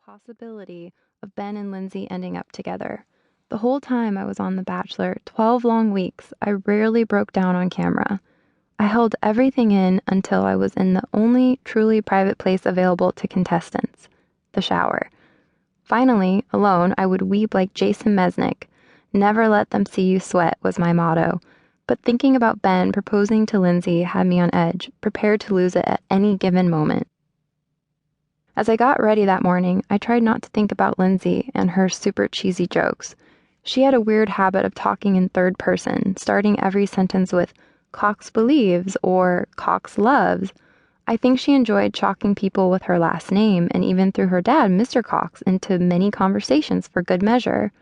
possibility of Ben and Lindsay ending up together. The whole time I was on The Bachelor, 12 long weeks, I rarely broke down on camera. I held everything in until I was in the only truly private place available to contestants, the shower. Finally, alone, I would weep like Jason Mesnick. Never let them see you sweat was my motto. But thinking about Ben proposing to Lindsay had me on edge, prepared to lose it at any given moment. As I got ready that morning, I tried not to think about Lindsay and her super cheesy jokes. She had a weird habit of talking in third person, starting every sentence with Cox believes or Cox loves. I think she enjoyed shocking people with her last name and even threw her dad, Mr. Cox, into many conversations for good measure.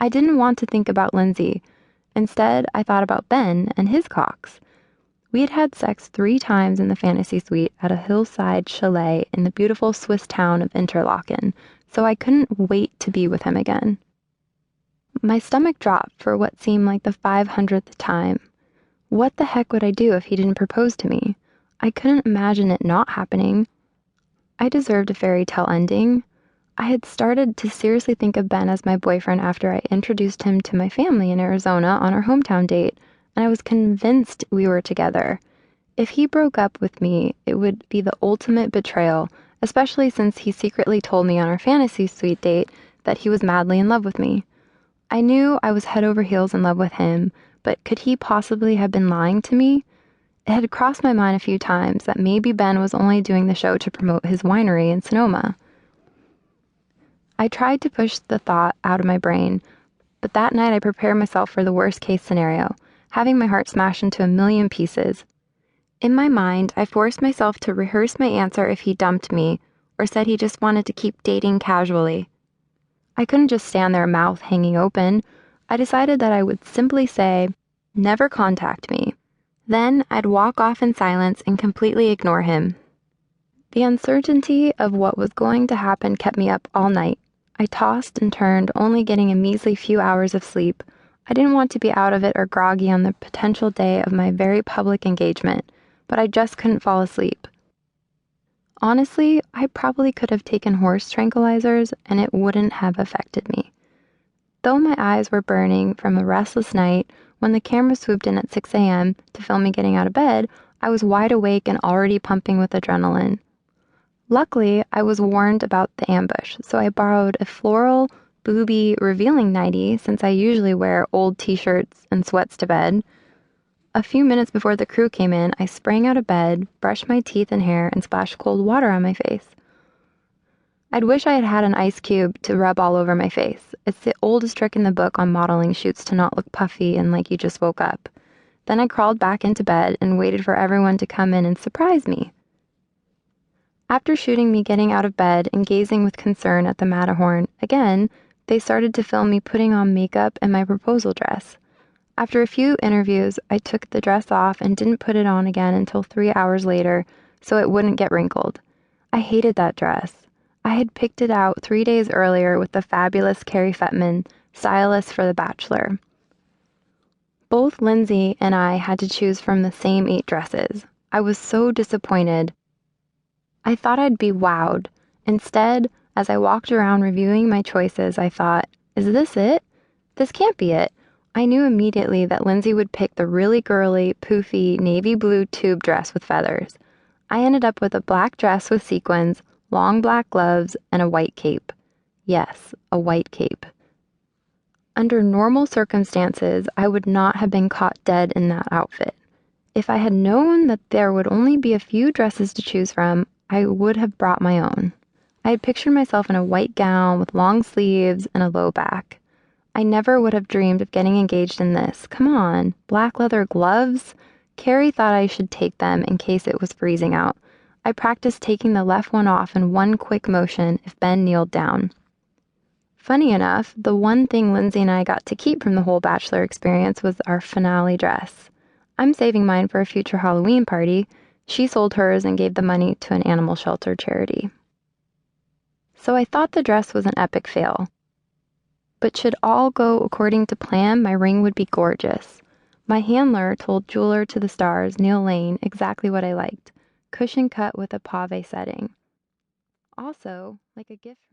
I didn't want to think about Lindsay. Instead, I thought about Ben and his Cox. We had had sex 3 times in the fantasy suite at a hillside chalet in the beautiful Swiss town of Interlaken, so I couldn't wait to be with him again. My stomach dropped for what seemed like the 500th time. What the heck would I do if he didn't propose to me? I couldn't imagine it not happening. I deserved a fairy tale ending. I had started to seriously think of Ben as my boyfriend after I introduced him to my family in Arizona on our hometown date, and I was convinced we were together. If he broke up with me, it would be the ultimate betrayal, especially since he secretly told me on our fantasy suite date that he was madly in love with me. I knew I was head over heels in love with him, but could he possibly have been lying to me? It had crossed my mind a few times that maybe Ben was only doing the show to promote his winery in Sonoma. I tried to push the thought out of my brain, but that night I prepared myself for the worst case scenario, having my heart smashed into a million pieces. In my mind, I forced myself to rehearse my answer if he dumped me, or said he just wanted to keep dating casually. I couldn't just stand there, mouth hanging open. I decided that I would simply say, "Never contact me." Then I'd walk off in silence and completely ignore him. The uncertainty of what was going to happen kept me up all night. I tossed and turned, only getting a measly few hours of sleep. I didn't want to be out of it or groggy on the potential day of my very public engagement, but I just couldn't fall asleep. Honestly, I probably could have taken horse tranquilizers and it wouldn't have affected me. Though my eyes were burning from a restless night, when the camera swooped in at 6 a.m. to film me getting out of bed, I was wide awake and already pumping with adrenaline. Luckily, I was warned about the ambush, so I borrowed a floral, booby revealing nightie since I usually wear old t-shirts and sweats to bed. A few minutes before the crew came in, I sprang out of bed, brushed my teeth and hair, and splashed cold water on my face. I'd wish I had had an ice cube to rub all over my face. It's the oldest trick in the book on modeling shoots to not look puffy and like you just woke up. Then I crawled back into bed and waited for everyone to come in and surprise me. After shooting me getting out of bed and gazing with concern at the Matterhorn, again, they started to film me putting on makeup and my proposal dress. After a few interviews, I took the dress off and didn't put it on again until 3 hours later, so it wouldn't get wrinkled. I hated that dress. I had picked it out 3 days earlier with the fabulous Carrie Fettman, stylist for The Bachelor. Both Lindsay and I had to choose from the same 8 dresses. I was so disappointed. I thought I'd be wowed. Instead, as I walked around reviewing my choices, I thought, is this it? This can't be it. I knew immediately that Lindsay would pick the really girly, poofy, navy blue tube dress with feathers. I ended up with a black dress with sequins, long black gloves, and a white cape. Yes, a white cape. Under normal circumstances, I would not have been caught dead in that outfit. If I had known that there would only be a few dresses to choose from, I would have brought my own. I had pictured myself in a white gown with long sleeves and a low back. I never would have dreamed of getting engaged in this. Come on, black leather gloves? Carrie thought I should take them in case it was freezing out. I practiced taking the left one off in one quick motion if Ben kneeled down. Funny enough, the one thing Lindsay and I got to keep from the whole Bachelor experience was our finale dress. I'm saving mine for a future Halloween party. She sold hers and gave the money to an animal shelter charity. So I thought the dress was an epic fail. But should all go according to plan, my ring would be gorgeous. My handler told jeweler to the stars, Neil Lane, exactly what I liked. Cushion cut with a pave setting. Also, like a gift from